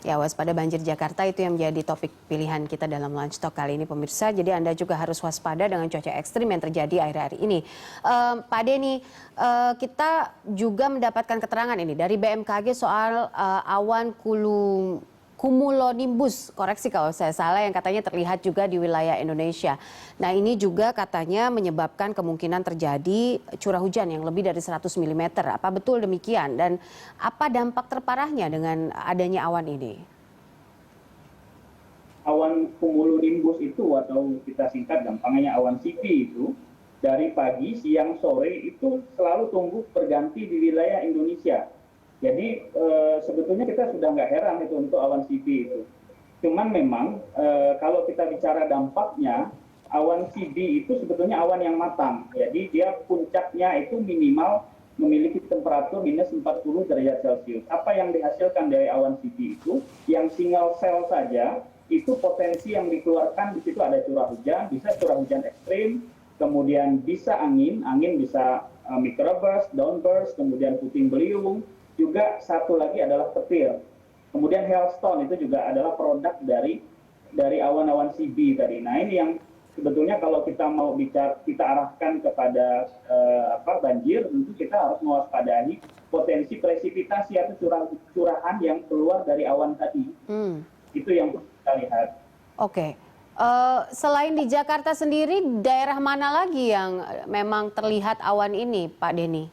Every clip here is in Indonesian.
Ya, waspada banjir Jakarta itu yang menjadi topik pilihan kita dalam Lunch Talk kali ini, pemirsa. Jadi Anda juga harus waspada dengan cuaca ekstrim yang terjadi akhir-akhir ini. Pak Denny, kita juga mendapatkan keterangan ini dari BMKG soal awan cumulonimbus, koreksi kalau saya salah, yang katanya terlihat juga di wilayah Indonesia. Nah, ini juga katanya menyebabkan kemungkinan terjadi curah hujan yang lebih dari 100 mm. Apa betul demikian? Dan apa dampak terparahnya dengan adanya awan ini? Awan cumulonimbus itu, atau kita singkat gampangnya awan CP itu, dari pagi, siang, sore itu selalu tumbuh berganti di wilayah Indonesia. Jadi sebetulnya kita sudah nggak heran itu untuk awan CP itu. Cuman memang kalau kita bicara dampaknya, awan CB itu sebetulnya awan yang matang. Jadi dia puncaknya itu minimal memiliki temperatur minus 40 derajat Celcius. Apa yang dihasilkan dari awan CB itu, yang single cell saja, itu potensi yang dikeluarkan di situ ada curah hujan, bisa curah hujan ekstrim, kemudian bisa angin bisa microburst, downburst, kemudian puting beliung, juga satu lagi adalah petir. Kemudian hailstone itu juga adalah produk dari awan-awan CB tadi. Nah, ini yang sebetulnya kalau kita mau kita arahkan kepada banjir, tentu kita harus mewaspadai potensi presipitasi atau curahan yang keluar dari awan tadi. Itu yang kita lihat. Oke. Selain di Jakarta sendiri, daerah mana lagi yang memang terlihat awan ini, Pak Denny?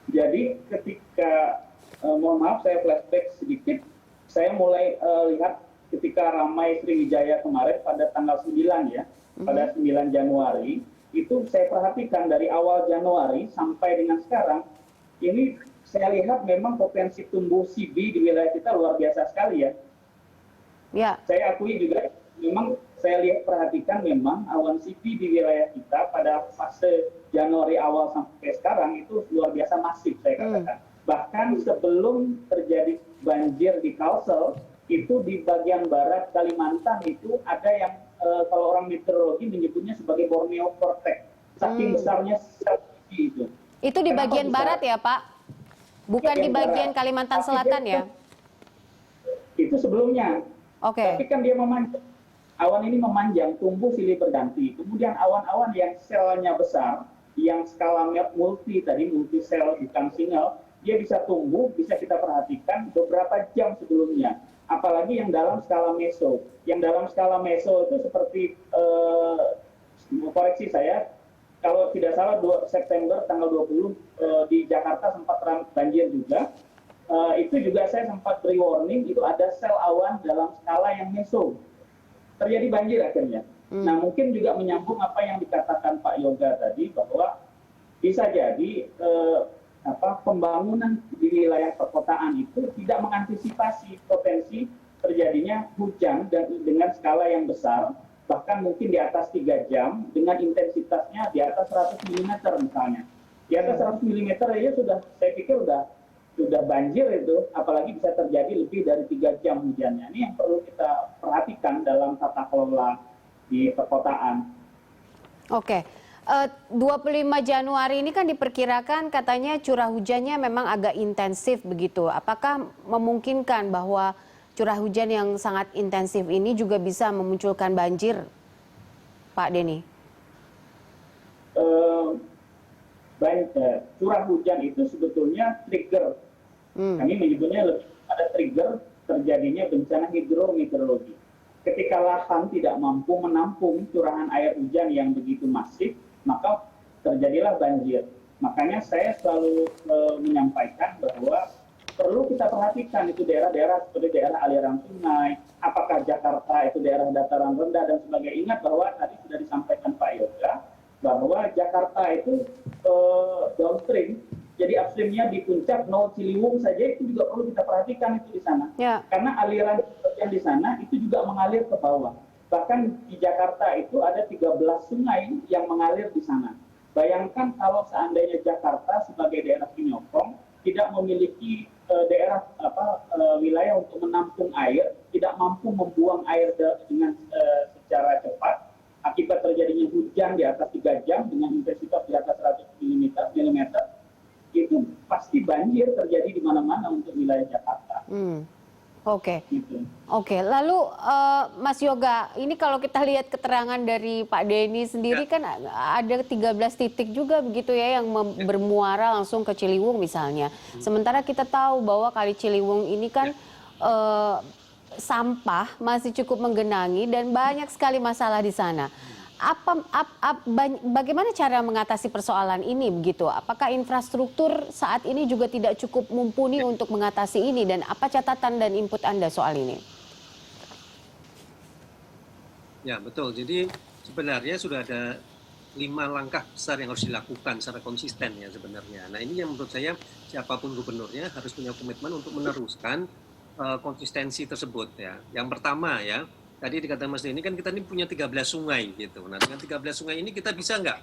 Jadi ketika, mohon maaf saya flashback sedikit, saya mulai lihat ketika ramai Sriwijaya kemarin pada tanggal 9 ya, pada 9 Januari, itu saya perhatikan dari awal Januari sampai dengan sekarang, ini saya lihat memang potensi tumbuh CB di wilayah kita luar biasa sekali ya. Ya. Saya akui juga memang saya perhatikan memang awan CP di wilayah kita pada fase Januari awal sampai sekarang itu luar biasa masif saya katakan. Bahkan sebelum terjadi banjir di Kalsel, itu di bagian barat Kalimantan itu ada yang kalau orang meteorologi menyebutnya sebagai Borneo Vortex. Saking besarnya CP itu. Itu di bagian barat ya, Pak? Bukan di bagian Kalimantan Selatan ya? Itu sebelumnya. Oke. Tapi kan dia memanjang. Awan ini memanjang, tumbuh silih berganti. Kemudian awan-awan yang selnya besar, yang skala multi sel bukan single, dia bisa tumbuh, bisa kita perhatikan beberapa jam sebelumnya. Apalagi yang dalam skala meso. Yang dalam skala meso itu seperti, koreksi saya, kalau tidak salah 2 September tanggal 20 di Jakarta sempat banjir juga. Itu juga saya sempat beri warning, itu ada sel awan dalam skala yang meso. Terjadi banjir akhirnya. Nah, mungkin juga menyambung apa yang dikatakan Pak Yoga tadi, bahwa bisa jadi pembangunan di wilayah perkotaan itu tidak mengantisipasi potensi terjadinya hujan dan dengan skala yang besar, bahkan mungkin di atas 3 jam dengan intensitasnya di atas 100 mm misalnya. Di atas 100 mm aja saya pikir sudah banjir itu, apalagi bisa terjadi lebih dari 3 jam hujannya. Ini yang perlu kita perhatikan dalam tata kelola di perkotaan. Oke, 25 Januari ini kan diperkirakan katanya curah hujannya memang agak intensif begitu. Apakah memungkinkan bahwa curah hujan yang sangat intensif ini juga bisa memunculkan banjir, Pak Denny? Curah hujan itu sebetulnya trigger. Kami menyebutnya ada trigger terjadinya bencana hidrometeorologi. Ketika lahan tidak mampu menampung curahan air hujan yang begitu masif, maka terjadilah banjir. Makanya saya selalu menyampaikan bahwa perlu kita perhatikan itu daerah-daerah seperti daerah aliran sungai, apakah Jakarta itu daerah dataran rendah dan sebagainya. Ingat bahwa tadi sudah disampaikan Pak Yoga, bahwa Jakarta itu downstream, jadi upstreamnya di puncak Nol Ciliwung saja itu juga perlu kita perhatikan itu di sana. Ya. Karena aliran yang di sana itu juga mengalir ke bawah. Bahkan di Jakarta itu ada 13 sungai yang mengalir di sana. Bayangkan kalau seandainya Jakarta sebagai daerah penyokong tidak memiliki wilayah untuk menampung air, tidak mampu membuang air dengan secara cepat, akibat terjadinya hujan di atas 3 jam dengan intensitas di atas 100 mm, itu pasti banjir terjadi di mana-mana untuk wilayah Jakarta. Oke. Gitu. Oke, lalu Mas Yoga, ini kalau kita lihat keterangan dari Pak Denny sendiri kan ada 13 titik juga begitu ya yang bermuara langsung ke Ciliwung misalnya. Sementara kita tahu bahwa Kali Ciliwung ini kan sampah masih cukup menggenangi dan banyak sekali masalah di sana. Bagaimana cara mengatasi persoalan ini begitu? Apakah infrastruktur saat ini juga tidak cukup mumpuni untuk mengatasi ini dan apa catatan dan input Anda soal ini? Ya betul, jadi sebenarnya sudah ada 5 langkah besar yang harus dilakukan secara konsisten ya sebenarnya. Nah ini yang menurut saya siapapun gubernurnya harus punya komitmen untuk meneruskan konsistensi tersebut ya. Yang pertama ya, tadi dikatakan Mas Denny kan kita ini punya 13 sungai gitu. Nah dengan 13 sungai ini kita bisa nggak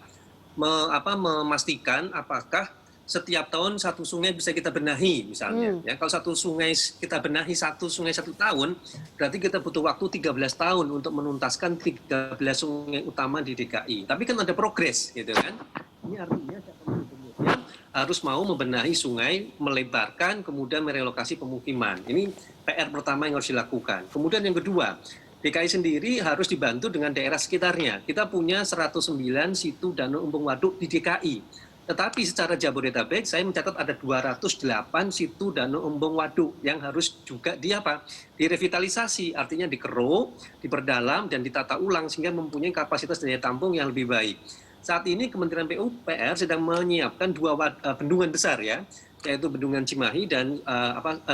memastikan apakah setiap tahun satu sungai bisa kita benahi misalnya. Ya, kalau satu sungai kita benahi satu sungai 1 tahun, berarti kita butuh waktu 13 tahun untuk menuntaskan 13 sungai utama di DKI. Tapi kan ada progres gitu kan. Ini artinya gubernurnya harus mau membenahi sungai, melebarkan, kemudian merelokasi pemukiman. Ini PR pertama yang harus dilakukan. Kemudian yang kedua, DKI sendiri harus dibantu dengan daerah sekitarnya. Kita punya 109 situ danau embung waduk di DKI. Tetapi secara Jabodetabek saya mencatat ada 208 situ danau embung waduk yang harus juga direvitalisasi, artinya dikeruk, diperdalam dan ditata ulang sehingga mempunyai kapasitas daya tampung yang lebih baik. Saat ini Kementerian PUPR sedang menyiapkan 2 bendungan besar ya, yaitu Bendungan Cimahi dan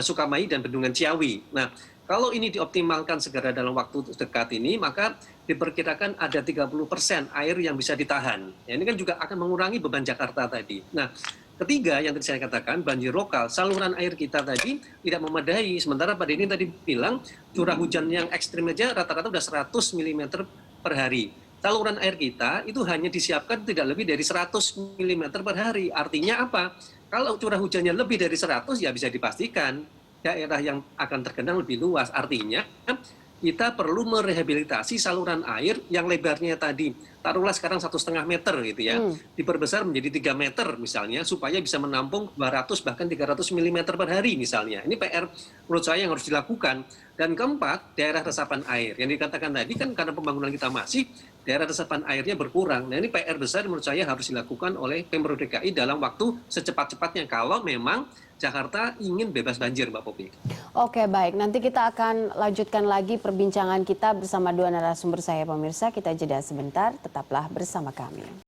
Sukamahi dan Bendungan Ciawi. Nah, kalau ini dioptimalkan segera dalam waktu dekat ini, maka diperkirakan ada 30% air yang bisa ditahan. Ya, ini kan juga akan mengurangi beban Jakarta tadi. Nah, ketiga yang tadi saya katakan, banjir lokal, saluran air kita tadi tidak memadai. Sementara Pak Denny tadi bilang curah hujan yang ekstrim aja rata-rata udah 100 mm per hari. Saluran air kita itu hanya disiapkan tidak lebih dari 100 mm per hari. Artinya apa? Kalau curah hujannya lebih dari 100 ya bisa dipastikan daerah yang akan tergenang lebih luas. Artinya kita perlu merehabilitasi saluran air yang lebarnya tadi taruhlah sekarang 1,5 meter gitu ya, diperbesar menjadi 3 meter misalnya supaya bisa menampung 200 bahkan 300 mm per hari misalnya. Ini PR menurut saya yang harus dilakukan. Dan keempat, daerah resapan air yang dikatakan tadi kan karena pembangunan kita masih daerah resapan airnya berkurang. Nah ini PR besar menurut saya harus dilakukan oleh Pemprov DKI dalam waktu secepat-cepatnya kalau memang Jakarta ingin bebas banjir, Mbak Popi. Oke, baik. Nanti kita akan lanjutkan lagi perbincangan kita bersama 2 narasumber saya, pemirsa. Kita jeda sebentar, tetaplah bersama kami.